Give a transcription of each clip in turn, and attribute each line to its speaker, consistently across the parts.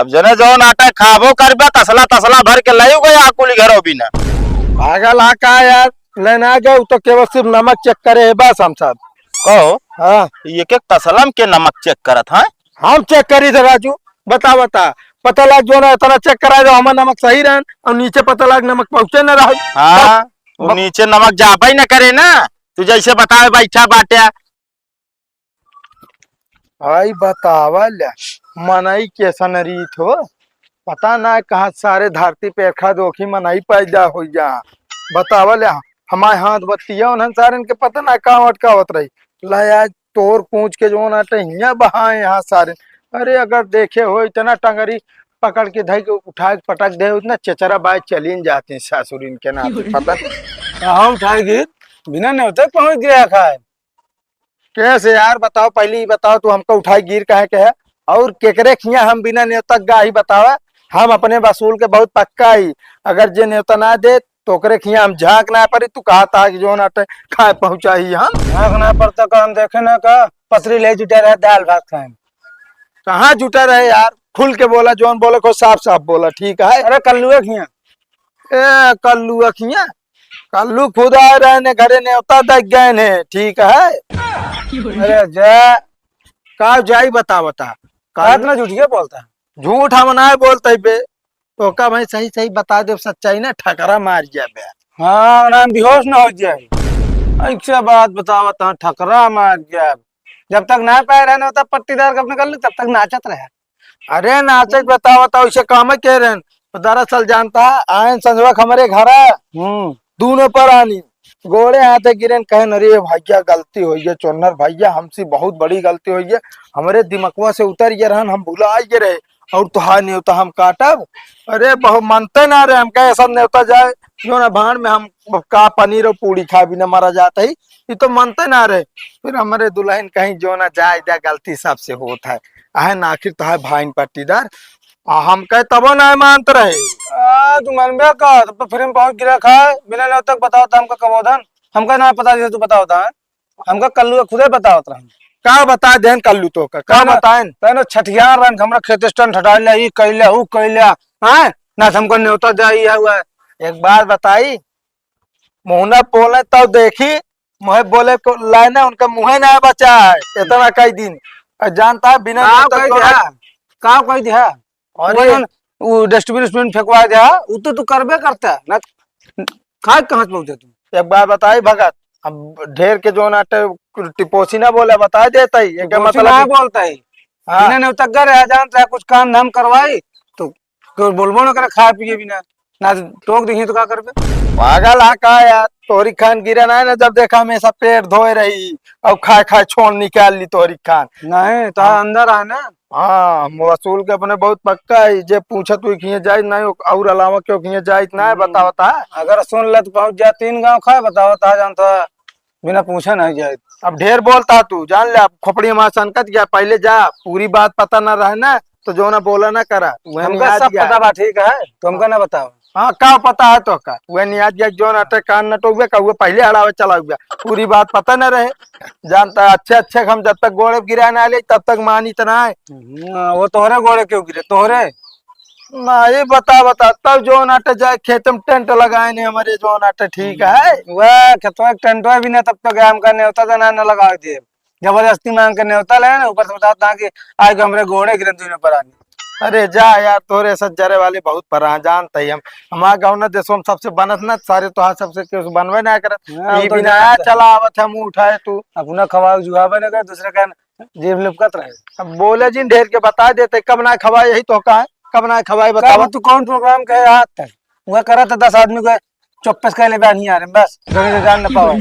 Speaker 1: तब जने जो नाटा खाबो करबे तसला तसला भर के लायू गया कुली घरो बिना
Speaker 2: पागल आ का यार लेना गए तो केवल सिर्फ नमक चेक करे है बस हम सब।
Speaker 1: कहो
Speaker 2: हाँ
Speaker 1: एक एक तसलम के नमक चेक करत है।
Speaker 2: हम चेक करी थे राजू। बता बता पता लग जो ना इतना चेक कराए जो हमारा नमक सही रहन और नीचे पता लग नमक पहुंचे न रहा।
Speaker 1: हाँ वो नीचे नमक जाबा ही न करे ना तू जैसे बतावे बैठा बाटे।
Speaker 2: आई बतावल मनई कैसन रीत हो पता ना कहाँ सारे धरती पे एखा दोखी मनई पैदा हो जा। बतावल हमारे हाथ बत्तिया उन्हें सारे के पता ना कहाँ अटकावत रही लाया तोड़ पूछ के जो ना हिया बहाए यहाँ सारे। अरे अगर देखे हो इतना टंगरी पकड़ के धई के उठा के पटक दे उतना चचरा बाइक चली जाते हैं सासुरीन के नाते पता
Speaker 3: हम उठाए गिर बिना न्योते पहुंच गया खाए।
Speaker 2: कैसे यार बताओ पहले ही बताओ तू हमको उठाई गिर कहे के है और केकरे खिया हम बिना न्योता गाही बतावा। हम अपने वसूल के बहुत पक्का ही अगर जे न्योता ना दे तो ओकरे खिया हम झांक ना पड़ी तू कहा था कि जो ना खाए पहुंचा ही हम
Speaker 3: ना पड़ता का हम देखे ना का पथरी ले जुटे रहे दाल भात खाए।
Speaker 2: कहाँ जुटा रहे यार खुल के बोला जोन बोले को साफ साफ बोला ठीक है।
Speaker 3: अरे कल्लुए खिया
Speaker 2: ए कल्लू अखिया कल्लू खुद आए रहे ने घरे न्योता देख गए ने ठीक है।
Speaker 3: अरे जा
Speaker 2: का जाई बता बता
Speaker 3: का इतना झूठिया बोलता है।
Speaker 2: झूठ हम ना बोलते बे तो का भाई सही सही बता दे सच्चाई ना ठकरा मार जाबे।
Speaker 3: हाँ ना बेहोश ना हो जाए ऐसा बात बतावा ठकरा मार गया। जब तक ना पाए रहने तब पट्टीदार अपने कर ली तब तक नाचत रहे।
Speaker 2: अरे नाचक बताओ बताओ इसे काम कह रहे दरअसल जानता है आयन संजवक हमारे घर दोनों पर आनी गोड़े हाथे गिरे कहे अरे भैया गलती हुई है चोनर भैया हमसे बहुत बड़ी गलती हुई है हमारे दिमकवा से उतर गए रहन हम भुला गए रहे और तुहार न्योता हम काटब। अरे बहुत मानते ना रहे हम कहे ऐसा न्योता जाए जो ना भान में हम का पनीर और पूड़ी खा भी ना मारा जाता ही ये तो मानते ना रहे। फिर हमारे दुल्हन कहीं जो ना जाए दिया गलती सबसे होता है आहन आखिर तो है भाई पट्टीदार हम कहे तबो ना मानत रहे।
Speaker 3: तू मन में का तब तो फिर हम पहुंच गिरा खाए बिना न्योते तक बताओ था हमका कबोधन हमका ना पता जैसे तू बताओ था हमका कल्लू खुदे बताओ था
Speaker 2: का बता देन कल्लू तो का बताएं
Speaker 3: तने छठियार रन हमरा खेत स्टन हटाइले ई कइले ऊ कइले हैं ना हमको न्योता जाई है हुआ।
Speaker 2: एक बार बताई मुहना बोले तब देखी मुहे बोले को लाइना उनका मुहे ना बचा है इतना कई दिन जानता है बिना
Speaker 3: का कह दिया और वो डस्टबिन फेंकवा दिया वो तो तू करबे करता ना खाए कहां से पहुंचे तू।
Speaker 2: एक बार बताई भगत अब ढेर के जो ना टिपोसी ना बोले बता देता ही एक मतलब
Speaker 3: बोलता है बिना न्योता करे जानता कुछ काम धाम करवाई तो बोलबो ना करे खाए पिए बिना ना टोक दी तो का करबे।
Speaker 2: पागल आ का यार तोरी खान गिरा ना ना जब देखा हमेशा पेट धोए रही और खाए खाए छोड़ निकाल ली तोरी खान
Speaker 3: नहीं तो अंदर है ना।
Speaker 2: हाँ वसूल के अपने बहुत पक्का है जे पूछा तू खिए जाए नहीं और अलावा क्यों खिए जाए ना है बतावता है।
Speaker 3: अगर सुन ले तो पहुंच जा 3 गांव खाए बतावता जानता बिना पूछा नहीं जाए।
Speaker 2: अब ढेर बोलता तू जान ले अब खोपड़ी में संकट गया पहले जा पूरी बात पता ना रहे ना तो जो ना बोला ना करा
Speaker 3: हमका सब पता बा ठीक है तुमका ना बताओ।
Speaker 2: हाँ का पता है तो का वह नियाज गया जो ना कान नटोगे का हुआ पहले हड़ावे चला गया पूरी बात पता न रहे जानता अच्छे अच्छे हम जब तक गोड़े गिरा ना ले तब तक मानी तो ना है।
Speaker 3: वो तोहरे गोड़े क्यों गिरे तोहरे
Speaker 2: ना ये बता तब जो नाटे जाए खेत में टेंट लगाए ने हमारे जो नाटे ठीक है
Speaker 3: वह खेतवा टेंट भी ना तब तक हम का न्योता तो ना लगा दिए जबरदस्ती मांग के न्योता ले ना ऊपर से बताता कि आज हमारे घोड़े गिरे दोनों पर आनी।
Speaker 2: अरे जा यार तोरे सज्जरे वाले बहुत परा जानते ही हम हमारा गाँव ना देशों में सबसे बनत ना सारे तो सबसे क्यों बनवे ना करत
Speaker 3: तो
Speaker 2: बिना चला आवत है मुंह उठाए तू
Speaker 3: अपना खवा जुआवे ना कर दूसरे का जेब लिपकत रहे।
Speaker 2: अब बोले जिन ढेर के बता देते कब ना खवाए यही तो का है कब ना खवाए बताओ
Speaker 3: तू कौन प्रोग्राम कहे हाथ तक वह करा था 10 आदमी को चौपस कहले नहीं आ रहे बस जान न पाओ।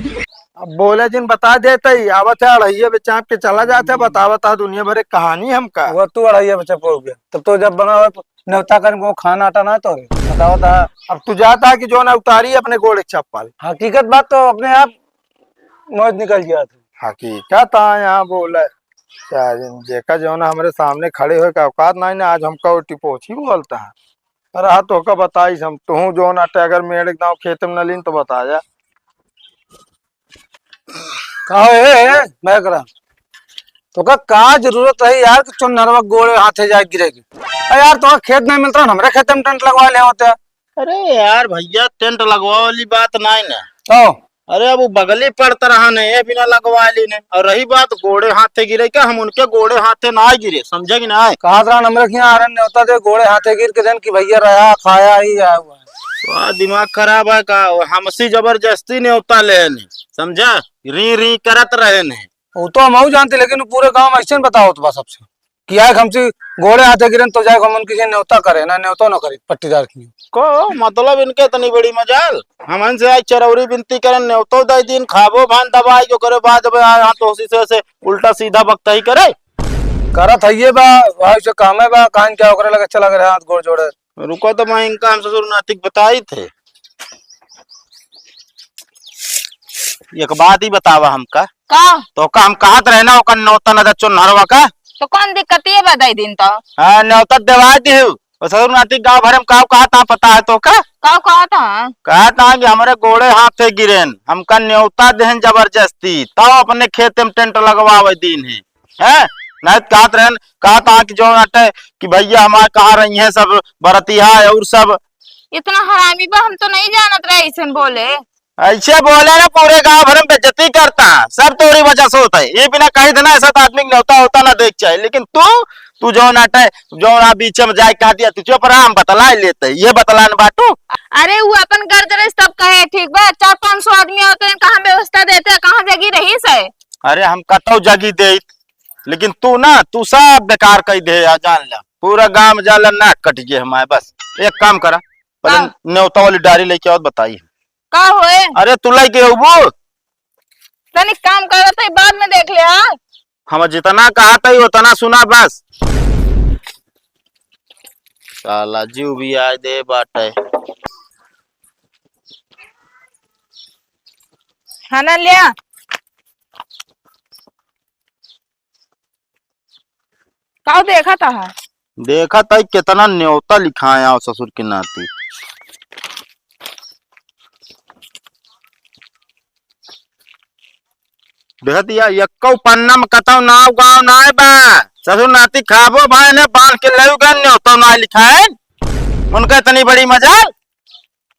Speaker 2: अब बोले जिन बता देते ही आवत है अड़हिया बेचाप के चला जाते बतावता दुनिया भर कहानी हमका
Speaker 3: वो तू अड़हिया बच्चा पड़ गया तब तो जब बना न्योता कर वो खाना आटा ना तो बताओ था।
Speaker 2: अब तू जाता कि जो ना उतारी अपने गोड़े चप्पल
Speaker 3: हकीकत बात तो अपने आप मौज निकल गया था।
Speaker 2: हकीकत यहाँ बोले जेका जो ना हमारे सामने खड़े हो का औकात नहीं ना आज हमका वो टिपोची बोलता है। अरे तो का बताइस हम तू जो ना अगर मेड़ एकदम खेत में न लीन तो बता जा
Speaker 3: कहो मैं करा तो का जरूरत है यार कि चुन नरवा गोड़े हाथे जाए गिरेगी यार तो खेत नहीं मिलता हमारे खेत में टेंट लगवा ले होते हैं।
Speaker 1: अरे यार भैया टेंट लगवा वाली बात नहीं ना।
Speaker 3: तो
Speaker 1: अरे अब वो बगली पड़ता रहा नहीं ये बिना लगवा ली ने। और रही बात गोड़े हाथे गिरे क्या, हम उनके गोड़े हाथे ना गिरे, समझे कि ना।
Speaker 3: कहा था नंबर यहाँ आरन ने होता थे घोड़े हाथे गिर के दिन की भैया रहा खाया ही आया हुआ है।
Speaker 1: तो दिमाग खराब है का, हमसी जबरदस्ती ने होता ले ने, समझा, री री करत रहे ने।
Speaker 3: वो तो हम जानते लेकिन पूरे गांव में ऐसे बताओ तो बस सबसे किया है हमसे घोड़े हाथे गिरन तो जाए हम किसी न्योता करे ना न्योता ना करे पट्टीदार की
Speaker 1: को मतलब इनके इतनी बड़ी मजाल, हमन से आज चरौरी बिनती करन न्योतो दे दिन खाबो भान दबाई जो करे बाद में यहाँ तो उसी से उल्टा सीधा बकता ही करे।
Speaker 3: करत है ये बा भाई से काम है बा कान क्या करे लगा चला गया हाथ गोड़ जोड़े।
Speaker 1: रुको तो मैं इनका हम ससुर नातिक बताई थे। एक बात ही बतावा हमका
Speaker 4: का
Speaker 1: तो का हम कहत रहे ना ओकर न्योता न चुनहरवा का।
Speaker 4: तो कौन दिक्कत ये बताई दिन तो
Speaker 1: हाँ न्योता देवा दी ससुर नातिक गाँव भर में का कहा था पता है तो का
Speaker 4: कहा था
Speaker 1: कहा था कि हमारे गोड़े हाथे गिरेन हमका न्योता देहन जबरदस्ती तब अपने खेत में टेंट लगवावे दिन है नहीं कहत रहन कहा था कि जो नाटे कि भैया हमारे कहा रही है सब बरतिया और सब।
Speaker 4: इतना हरामी बा हम तो नहीं जानत रहे ऐसे बोले।
Speaker 1: ऐसे बोले ना पूरे गांव भर में बेइज्जती करता सब तोरी वजह से होता है। ये बिना कही देना ऐसा तो आदमी न्योता होता ना देख चाहिए, लेकिन तू जो नाटे जो ना बीच में जाए कहा दिया तुझे पर हम बतला लेते ये बतलान बाटू।
Speaker 4: अरे वो अपन घर जरे सब कहे ठीक बा 400-500 आदमी होते हैं कहाँ व्यवस्था देते हैं कहाँ जगी रही से।
Speaker 1: अरे हम कतो जगी दे लेकिन तू सब बेकार कही दे जान ला पूरा गांव में जाला ना कट गए हमारे। बस एक काम करा पहले न्योता वाली डायरी लेके आओ बताइए
Speaker 4: का होए।
Speaker 1: अरे तू लेके वो
Speaker 4: तनिक काम कर तो बाद में देख ले।
Speaker 1: हम जितना कहा था उतना सुना बस। साला जीव भी आए दे बाटे
Speaker 4: है ना लिया का देखा था
Speaker 1: कितना न्योता लिखाया ससुर के नाती। देखा दिया यक्को पन्ना में कताव नाव गाँव ना बा ससुर नाती खाबो भाई ने बांध के ले न्योता ना लिखाए उनका इतनी बड़ी मजाल।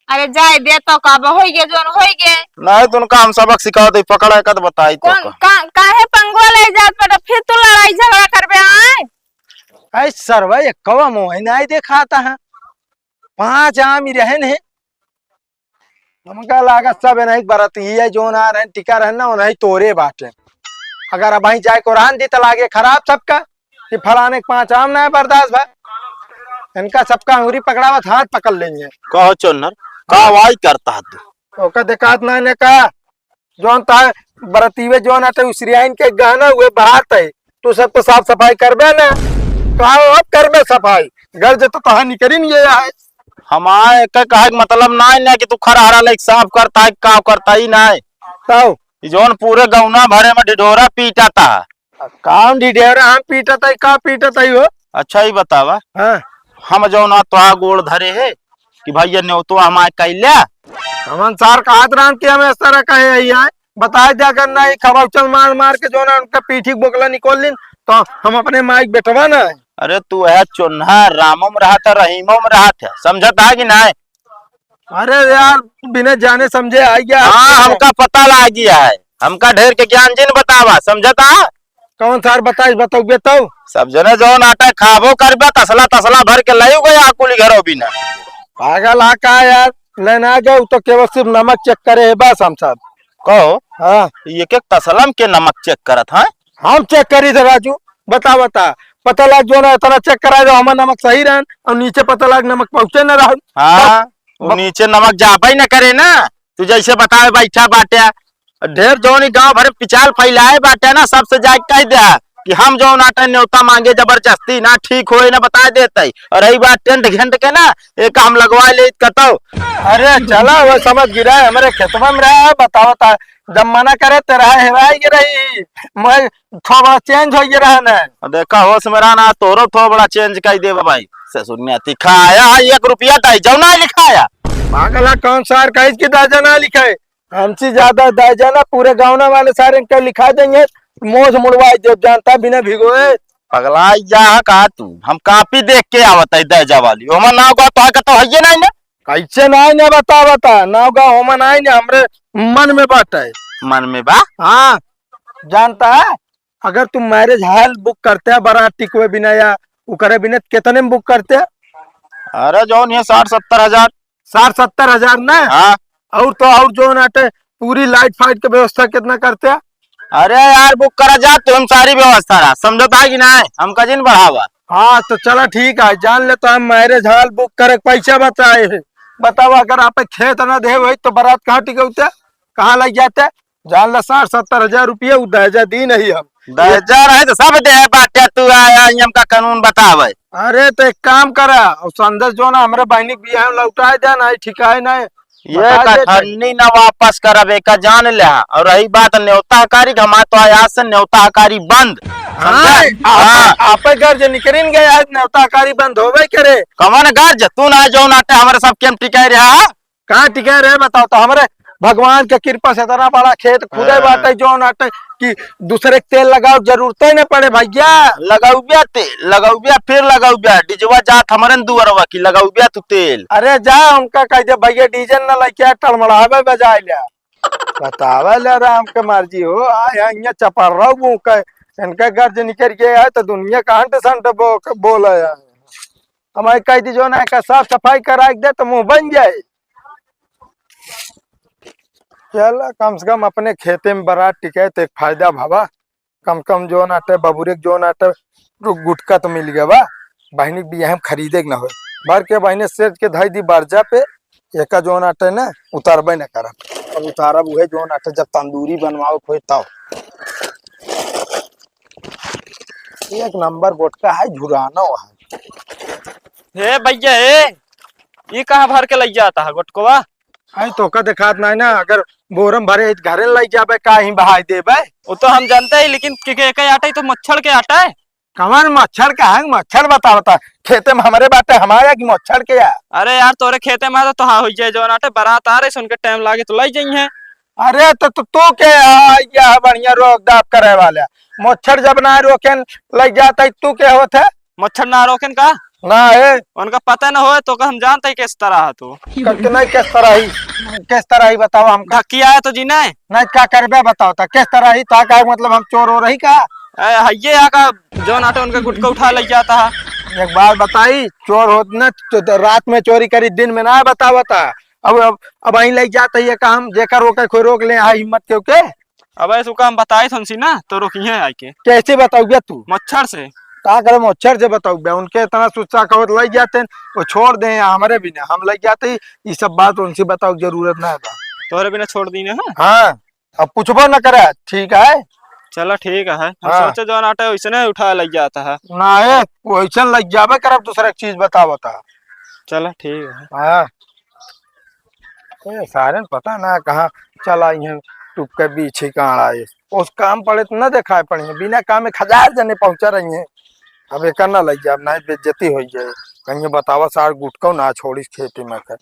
Speaker 4: अरे जाए दे तो काबा हो गए जोन हो गए
Speaker 1: नहीं तो उनका हम सबक सिखा दे पकड़ा कर बताई तो
Speaker 4: काहे पंगो ले जात पर फिर तू लड़ाई झगड़ा करबे आए।
Speaker 2: ऐ सरवा ये कवा मोह नहीं देखाता है 5 आम ही रहन है हमका लागत सब नहीं बरती है जो ना रहे टिका रहना वो नहीं तोरे बाटे। अगर अब जाए कुरान दी तो लागे खराब सबका कि फलाने 5 आम ना बर्दाश्त भाई इनका सबका अंगुरी पकड़ावत हाथ पकड़ लेंगे।
Speaker 1: कहो चुनर का वाई करता है तू
Speaker 2: ओका देखात ना ने कहा जोन ता बरतीवे जोन आते उसरियाइन के गाना हुए बात है तो सब तो साफ सफाई करबे ना कहा अब करबे सफाई घर जे तो कहानी करी नहीं है।
Speaker 1: हमारे कहे मतलब ना है कि तू खरा हरा लाइक साफ करता है का करता ही ना है
Speaker 2: तो
Speaker 1: जोन पूरे गौना भरे में ढिढोरा पीटा था
Speaker 2: काम ढिढोरा हम पीटा था का पीटा था हो।
Speaker 1: अच्छा ही बतावा
Speaker 2: हाँ
Speaker 1: हम जो ना तो गोड़ धरे है कि भैया ने तो हमारे कैल्या
Speaker 2: हमन सार का राम के हमें इस तरह कहे है बताए जा करना खबर चल मार मार के जो ना उनका पीठी बोकला निकोल लिन तो हम अपने माइक बैठवा ना।
Speaker 1: अरे तू है चुन्हा रामो में रहा था रहीमो में रहा था समझता है कि ना।
Speaker 2: अरे यार बिना जाने समझे आ गया।
Speaker 1: हाँ हमका पता लग गया है हमका ढेर के ज्ञान जिन बतावा समझता
Speaker 2: कौन सार बताइए बताओगे तो
Speaker 1: सब जने जो नाटा खाबो करबे तसला तसला भर के लायू गया कुली घरो बिना
Speaker 2: पागल आका यार लेना गए तो केवल सिर्फ नमक चेक करे है बस हम सब
Speaker 1: कहो।
Speaker 2: हाँ
Speaker 1: एक एक तसलम के नमक चेक करत है
Speaker 2: हम चेक करी थे राजू बता पता लग जो ना इतना चेक करा जो हमारा नमक सही रहन और नीचे पता लग नमक पहुंचे न रहा।
Speaker 1: हाँ वो नीचे नमक जाबा ही न करे ना तू जैसे बताए बैठा बाटे ढेर जो गाँव भर पिचाल फैलाए बाटे ना सबसे जाके कह दे कि हम जो नाटा न्योता मांगे जबरदस्ती ना ठीक हो ना बता देते और रही बात टेंट घंट के ना एक हम लगवा ले कतो।
Speaker 2: अरे चला वो समझ गिरा है हमारे खेतवा में रहा है बताओ ता जब मना करे तो रहा रही मैं थोड़ा चेंज हो रहा ना
Speaker 1: देखा होश में रहना तोरो थोड़ा बड़ा चेंज कर दे भाई ससुर खाया 1 रुपया का जो ना लिखाया
Speaker 2: पागला कौन सार का इसकी दाजा ना लिखाए हमसे ज्यादा दाजा ना पूरे गाँव वाले सारे इनका लिखा देंगे मोज मुड़वा जब जानता बिना भिगोए
Speaker 1: पगला जा कहा तू हम कापी देख के आवत है दर्जा वाली ओमन नाव का तो है नहीं ना
Speaker 2: कैसे ना है ना बता नाव गाँव होमन आए ना हमरे मन में बात है।
Speaker 1: मन में बा
Speaker 2: हाँ जानता है अगर तुम मैरिज हॉल बुक करते हैं बारात टिकवे बिना या वो करे बिना कितने में बुक करते हैं?
Speaker 1: अरे जौन ये 60-70 हजार
Speaker 2: 60-70 हजार ना।
Speaker 1: हाँ
Speaker 2: और तो और जो नाटे पूरी लाइट फाइट की व्यवस्था कितना करते हैं?
Speaker 1: अरे यार बुक करा जा तुम सारी व्यवस्था रहा समझौता कि ना हम कजिन बढ़ावा।
Speaker 2: हाँ तो चलो ठीक है जान ले तो हम मैरिज हॉल बुक करे पैसा बताए है। बताओ अगर आप खेत न दे वही तो बारात कहाँ टिकते कहाँ लग जाते? जान ला 60-70 हजार रुपये दहेजा दी नहीं हम।
Speaker 1: दर्जा रहे तो सब दे बाटे तू आया नियम का कानून बतावे।
Speaker 2: अरे तो एक काम करा और संदेश जो ना हमारे बहनी भी है लौटाए दे ना ठिकाए ना
Speaker 1: ये कठन्नी ना वापस करबे का जान ले। और रही बात न्योताकारी हमारे तो आज से न्योताकारी बंद।
Speaker 2: आप घर निकल गए आज न्योताकारी बंद होवे करे
Speaker 1: कमन गर्ज तू ना जो नाटे हमारे सब केम टिकाए रहा
Speaker 2: कहाँ टिके रहे बताओ तो हमारे भगवान के कृपा से इतना बड़ा खेत खुदे बाटे जो नाटे कि दूसरे के तेल लगाओ जरूरत ही नहीं पड़े भैया।
Speaker 1: लगाऊ बिया तेल लगाऊ बिया फिर लगाऊ बिया डिजवा जात हमारे दुअरवा की लगाऊ बिया तू तेल।
Speaker 2: अरे जा उनका कह दे भैया डीजल न लगे टलमड़ावे बजाए लिया बतावे ले राम के मर्जी हो आया चपड़ रहा हूँ इनका गर्ज निकल गया है तो दुनिया का संट बोल हमारे कह दी जो ना साफ सफाई करा दे तो मुंह बन जाए। चल कम से कम अपने खेते में बारात टिके तो एक फायदा भावा कम जो नाटे बबूरे जो नाटे गुटका तो मिल गया बा बहनी भी यहाँ खरीदे न हो भर के बहने सेज के धाई दी बारजा पे एक जो नाटे न उतारबे न कर अब उतारब उहे जो नाटे जब तंदूरी बनवाओ खोए तब एक नंबर गुटका है झुराना है।
Speaker 5: हे भैया ये कहाँ भर के लग जाता है गुटकवा?
Speaker 2: आई तो का दिखात नहीं ना अगर बोरम भरे घरे लग जाबे का ही बहाई देबे
Speaker 5: वो तो हम जानते हैं लेकिन के आटा ही तो मच्छर के आटा है।
Speaker 2: कमान मच्छर का है मच्छर बता खेते में हमारे बात है हमारे की मच्छर के यार।
Speaker 5: अरे यार तोरे खेते में तो हाँ हो जाए जो आटे बारात आ रहे सुन के टाइम लागे तो लग जाइए।
Speaker 2: अरे तो के या बढ़िया रोक दाप करे वाला मच्छर जब ना रोके लग जाता तू के होते
Speaker 5: मच्छर ना रोकन का
Speaker 2: ना है
Speaker 5: उनका पता न हो तो हम जानते है किस तरह है तो
Speaker 2: नहीं किस तरह ही बताओ हम
Speaker 5: धक्की आया तो जी
Speaker 2: नहीं क्या करबे बताओ था किस तरह ही था का मतलब हम चोर हो रही का
Speaker 5: ये आका जो नाटे उनका गुटका उठा लग जाता है।
Speaker 2: एक बात बताई चोर हो न तो रात में चोरी करी दिन में ना बतावता अब वहीं लग जाता है काम जेकर रोके कोई रोक ले हिम्मत के
Speaker 5: अब ऐसा काम बताए सुनसी ना तो रोकी है आके
Speaker 2: कैसे बताओगे तू
Speaker 5: मच्छर से
Speaker 2: का करे मच्छर से बताओ उनके इतना सुच्चा कहो लग जाते हैं वो छोड़ दे हमारे बिना हम लग जाते ये सब बात उनसे बताओ जरूरत ना है
Speaker 5: तोरे बिना छोड़ दी ना।
Speaker 2: हाँ अब पूछबो न करे ठीक है
Speaker 5: चलो ठीक है हम
Speaker 2: हाँ।
Speaker 5: सोचे जो आटा वैसे नहीं उठा लग जाता है
Speaker 2: ना है वैसा लग जाबे कर दूसरा चीज बता
Speaker 5: चलो ठीक है।
Speaker 2: हाँ सारे पता ना कहाँ चला टूप के बीच ही कहाँ आए उस काम पड़े तो न देखा पड़ी बिना काम में 1000 जने पहुंचा रही है अब एक ना लग जाए ना बेइज्जती हो जाए कहीं बतावा सार गुटको ना छोड़ी खेती में कर